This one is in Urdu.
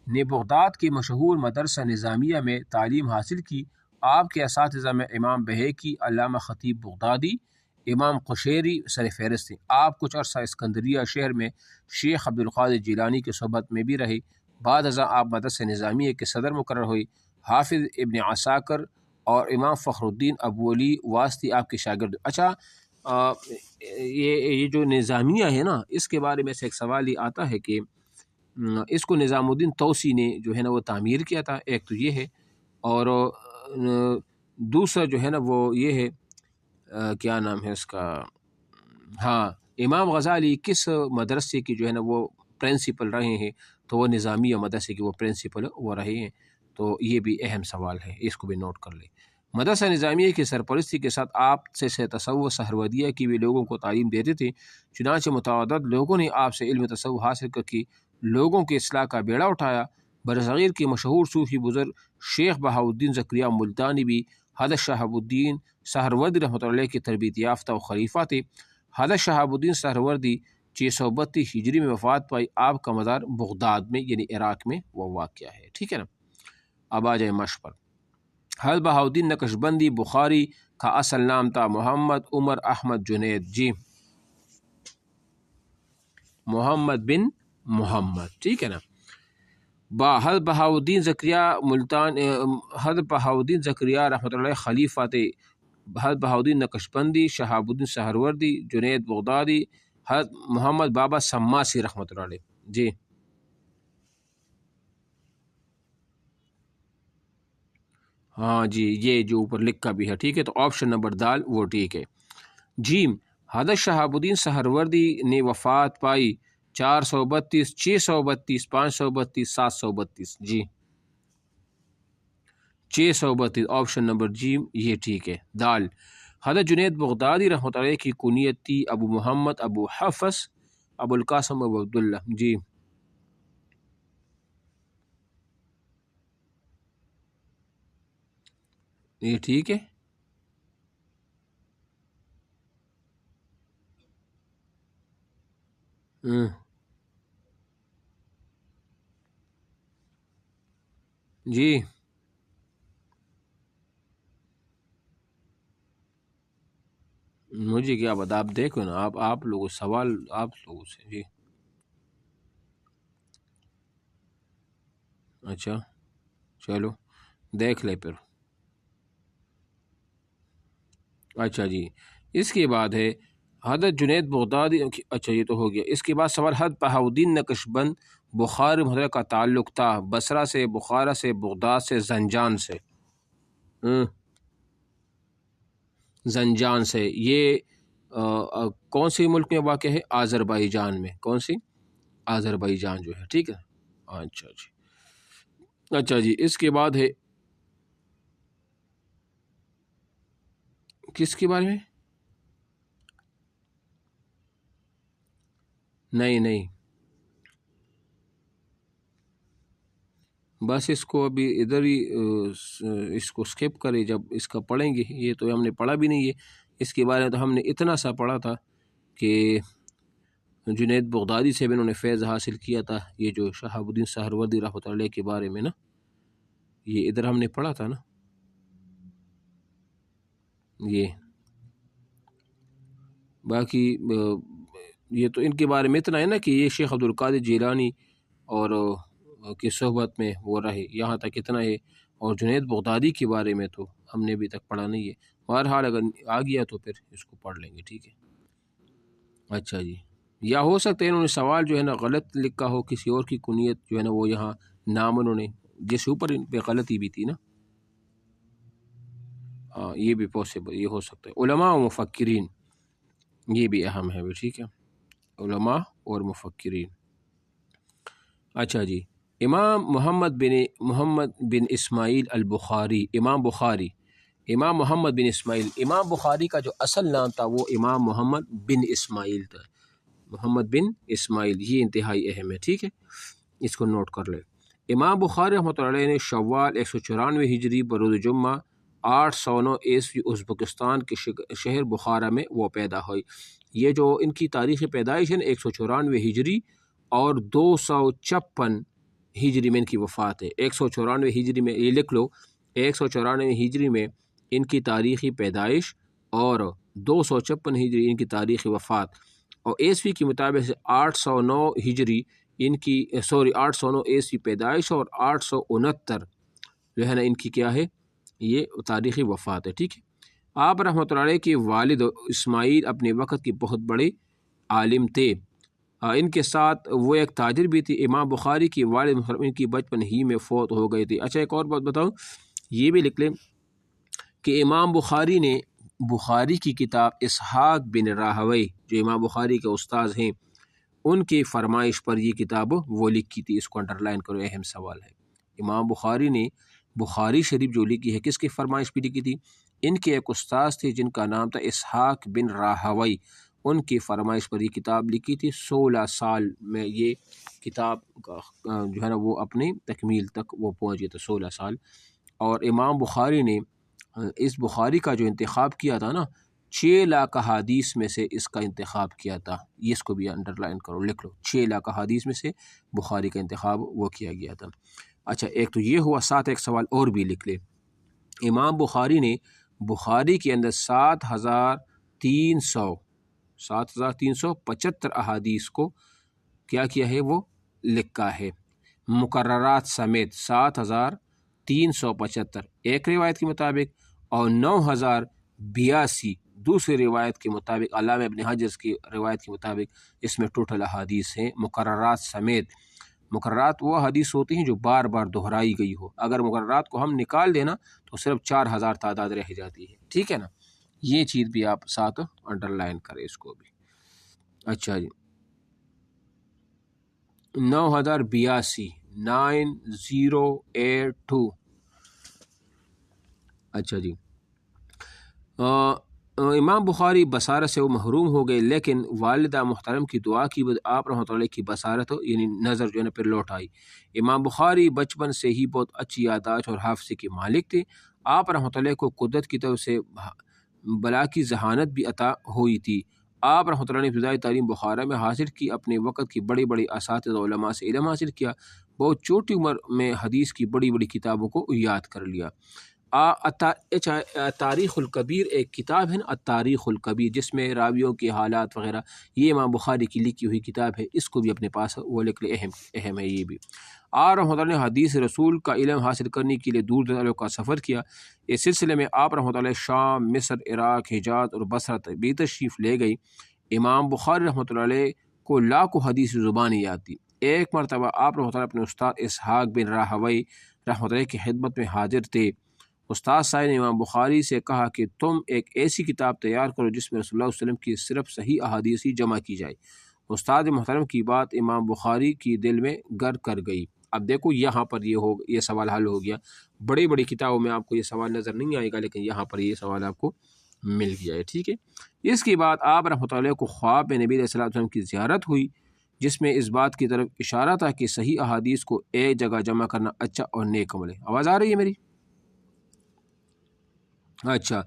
نے بغداد کی مشہور مدرسہ نظامیہ میں تعلیم حاصل کی۔ آپ کے اساتذہ میں امام بہیقی، علامہ خطیب بغدادی، امام قشیری سرفہرست تھے۔ آپ کچھ عرصہ اسکندریہ شہر میں شیخ عبدالقادر جیلانی کی صحبت میں بھی رہے۔ بعد ازاں آپ مدرسہ نظامیہ کے صدر مقرر ہوئے۔ حافظ ابن عساکر اور امام فخر الدین ابو علی واسطی آپ کے شاگرد۔ اچھا یہ جو نظامیہ ہے نا، اس کے بارے میں سے ایک سوال یہ آتا ہے کہ اس کو نظام الدین طوسی نے جو ہے نا وہ تعمیر کیا تھا، ایک تو یہ ہے، اور دوسرا جو ہے نا وہ یہ ہے کیا نام ہے اس کا، ہاں امام غزالی کس مدرسے کی جو ہے نا وہ پرنسپل رہے ہیں، تو وہ نظامیہ مدرسے کی وہ پرنسپل وہ رہے ہیں۔ تو یہ بھی اہم سوال ہے، اس کو بھی نوٹ کر لیں۔ مدرسہ نظامیہ کی سرپرستی کے ساتھ آپ سے تصوف سہروردیہ کی بھی لوگوں کو تعلیم دیتے تھے، چنانچہ متعدد لوگوں نے آپ سے علم تصوف حاصل کر کے لوگوں کی اصلاح کا بیڑا اٹھایا۔ برصغیر کے مشہور صوفی بزرگ شیخ بہاؤالدین زکریہ ملتانی بھی حضرت شہاب الدین سہروردی رحمۃ اللہ علیہ کی تربیت یافتہ و خلیفہ تھے۔ حضرت شہاب الدین سہروردی 632 ہجری میں وفات پائی۔ آپ کا مزار بغداد میں یعنی عراق میں وہ واقع ہے، ٹھیک ہے نا۔ اب آ جائے مشق پر۔ حضرت بہاؤالدین نقشبندی بخاری کا اصل نام تھا محمد عمر احمد جنید، جی محمد بن محمد، ٹھیک ہے نا۔ حضرت بہاؤالدین زکریا حضرت بہاؤالدین زکریا رحمۃ اللہ علیہ خلیفہ تھے۔ حضرت بہاؤالدین نقشبندی، شہاب الدین سہروردی، جنید بغدادی، حضرت محمد بابا سماسی رحمۃ اللہ علیہ، جی ہاں جی یہ جو اوپر لکھا بھی ہے، ٹھیک ہے، تو آپشن نمبر دال وہ ٹھیک ہے۔ جیم حضرت شہاب الدین سہروردی نے وفات پائی 432، 632، 532، 732، جی 632 آپشن نمبر جیم یہ ٹھیک ہے۔ دال حضرت جنید بغدادی رحمۃ اللہ کی کنیت تھی ابو محمد، ابو حفص، ابو القاسم، ابو عبداللہ، جی یہ ٹھیک ہے۔ جی مجھے کیا بتا، آپ دیکھو نا، آپ لوگوں سوال آپ لوگوں سے، جی اچھا چلو دیکھ لے پھر۔ اچھا جی اس کے بعد ہے حضرت جنید بغدادی، اچھا یہ تو ہو گیا۔ اس کے بعد سوال حضرت بہاؤالدین نقشبند بخار محرہ کا تعلق تھا بصرہ سے، بخارا سے، بغداد سے، زنجان سے؟ زنجان سے۔ یہ کون سے ملک میں واقع ہے؟ آذربائیجان میں۔ کون سی؟ آذربائیجان جو ہے، ٹھیک ہے۔ اچھا جی اچھا جی اس کے بعد ہے کس کے بارے میں؟ نہیں بس اس کو ابھی ادھر ہی اس کو سکپ کرے، جب اس کا پڑھیں گے۔ یہ تو ہم نے پڑھا بھی نہیں ہے اس کے بارے میں، تو ہم نے اتنا سا پڑھا تھا کہ جنید بغدادی سے بھی انہوں نے فیض حاصل کیا تھا، یہ جو شہاب الدین سہروردی رحمۃ اللہ علیہ کے بارے میں نا، یہ ادھر ہم نے پڑھا تھا نا۔ یہ باقی یہ تو ان کے بارے میں اتنا ہے نا کہ یہ شیخ عبدالقادر جیلانی اور کی صحبت میں وہ رہے، یہاں تک اتنا ہے۔ اور جنید بغدادی کے بارے میں تو ہم نے ابھی تک پڑھا نہیں ہے۔ بہرحال اگر آ گیا تو پھر اس کو پڑھ لیں گے، ٹھیک ہے۔ اچھا جی یا ہو سکتا ہے انہوں نے سوال جو ہے نا غلط لکھا ہو، کسی اور کی کنیت جو ہے نا وہ یہاں نام انہوں نے جس اوپر ان پہ غلطی بھی تھی نا، ہاں یہ بھی پاسبل، یہ ہو سکتا ہے۔ علماء و مفکرین یہ بھی اہم ہے، ٹھیک ہے، علماء اور مفکرین۔ اچھا جی امام محمد بن اسماعیل البخاری، امام محمد بن اسماعیل، امام بخاری کا جو اصل نام تھا وہ امام محمد بن اسماعیل تھا، محمد بن اسماعیل، یہ انتہائی اہم ہے، ٹھیک ہے، اس کو نوٹ کر لیں۔ امام بخاری رحمۃ اللہ علیہ نے شوال 194 ہجری بروز جمعہ 809 عیسوی ازبکستان کے شہر بخارا میں وہ پیدا ہوئی۔ یہ جو ان کی تاریخ پیدائش ہے 194 ہجری اور 256 ہجری میں ان کی وفات ہے، 194 ہجری میں، یہ لکھ لو 194 ہجری میں ان کی تاریخی پیدائش اور 256 ہجری ان کی تاریخی وفات، اور عیسوی کے مطابق سے 809 ہجری ان کی 809 عیسوی پیدائش اور 869 جو ہے نا ان کی کیا ہے، یہ تاریخی وفات ہے، ٹھیک ہے۔ آپ رحمۃ اللہ علیہ کے والد اسماعیل اپنے وقت کے بہت بڑے عالم تھے، ان کے ساتھ وہ ایک تاجر بھی تھی۔ امام بخاری کے والد ان کی بچپن ہی میں فوت ہو گئے تھے۔ اچھا ایک اور بات بتاؤں، یہ بھی لکھ لیں کہ امام بخاری نے بخاری کی کتاب اسحاق بن راہوی جو امام بخاری کے استاذ ہیں ان کی فرمائش پر یہ کتاب وہ لکھی تھی، اس کو انڈر لائن کرو، اہم سوال ہے۔ امام بخاری نے بخاری شریف جو لکھی ہے کس کی فرمائش پہ لکھی تھی؟ ان کے ایک استاذ تھے جن کا نام تھا اسحاق بن راہوی، ان کی فرمائش پر یہ کتاب لکھی تھی۔ 16 سال میں یہ کتاب جو ہے نا وہ اپنی تکمیل تک وہ پہنچ گئے تھے، 16 سال۔ اور امام بخاری نے اس بخاری کا جو انتخاب کیا تھا نا، 6 لاکھ احادیث میں سے اس کا انتخاب کیا تھا، یہ اس کو بھی انڈر لائن کرو، لکھ لو، 6 لاکھ احادیث میں سے بخاری کا انتخاب وہ کیا گیا تھا۔ اچھا ایک تو یہ ہوا، ساتھ ایک سوال اور بھی لکھ لے۔ امام بخاری نے بخاری کے اندر 7375 احادیث کو کیا کیا ہے، وہ لکھا ہے مقررات سمیت، 7375 ایک روایت کے مطابق، اور 9082 دوسری روایت کے مطابق، علامہ ابن حجر کی روایت کے مطابق اس میں ٹوٹل احادیث ہیں مقررات سمیت۔ مقررات وہ حدیث ہوتی ہیں جو بار بار دہرائی گئی ہو، اگر مقررات کو ہم نکال دینا تو صرف 4000 تعداد رہ جاتی ہے، ٹھیک ہے نا، یہ چیز بھی آپ ساتھ انڈر لائن کریں اس کو بھی۔ اچھا جی 9082 9082۔ اچھا جی امام بخاری بصارت سے وہ محروم ہو گئے، لیکن والدہ محترم کی دعا کی وجہ آپ رحمۃ اللہ کی بصارت یعنی نظر جو ہے نا پھر لوٹ آئی۔ امام بخاری بچپن سے ہی بہت اچھی یادداشت اور حافظے کے مالک تھے۔ آپ رحمۃ اللہ کو قدرت کی طرف سے بلا کی ذہانت بھی عطا ہوئی تھی۔ آپ رحمۃ اللہ نے ابتدائی تعلیم بخارا میں حاصل کی، اپنے وقت کی بڑی بڑی اساتذہ علماء سے علم حاصل کیا، بہت چھوٹی عمر میں حدیث کی بڑی بڑی کتابوں کو یاد کر لیا۔ تاریخ الکبیر ایک کتاب ہے نا، تاریخ الکبیر، جس میں راویوں کے حالات وغیرہ، یہ امام بخاری کی لکھی ہوئی کتاب ہے، اس کو بھی اپنے پاس وہ لکھ لے، اہم ہے یہ بھی۔ آپ رحمۃ اللہ نے حدیث رسول کا علم حاصل کرنے کے لیے دور دراز کا سفر کیا۔ اس سلسلے میں آپ رحمۃ اللہ شام، مصر، عراق، حجاز اور بصرہ بھی تشریف لے گئی۔ امام بخاری رحمۃ اللہ علیہ کو لاکھوں حدیث زبانی یاد تھی۔ ایک مرتبہ آپ رحمۃ اللہ اپنے استاد اسحاق بن راہوی رحمۃ اللہ کی خدمت میں حاضر تھے۔ استاد صاحب نے امام بخاری سے کہا کہ تم ایک ایسی کتاب تیار کرو جس میں رسول اللہ صلی اللہ علیہ وسلم کی صرف صحیح احادیث ہی جمع کی جائے۔ استاد محترم کی بات امام بخاری کی دل میں گر کر گئی۔ اب دیکھو یہاں پر یہ سوال حل ہو گیا، بڑی بڑی کتابوں میں آپ کو یہ سوال نظر نہیں آئے گا، لیکن یہاں پر یہ سوال آپ کو مل گیا ہے، ٹھیک ہے۔ اس کے بعد آپ رحمۃ اللہ کو خواب میں نبی علیہ الصلوۃ والسلام کی زیارت ہوئی، جس میں اس بات کی طرف اشارہ تھا کہ صحیح احادیث کو ایک جگہ جمع کرنا اچھا اور نیک عمل ہے۔ آواز آ رہی ہے میری؟ اچھا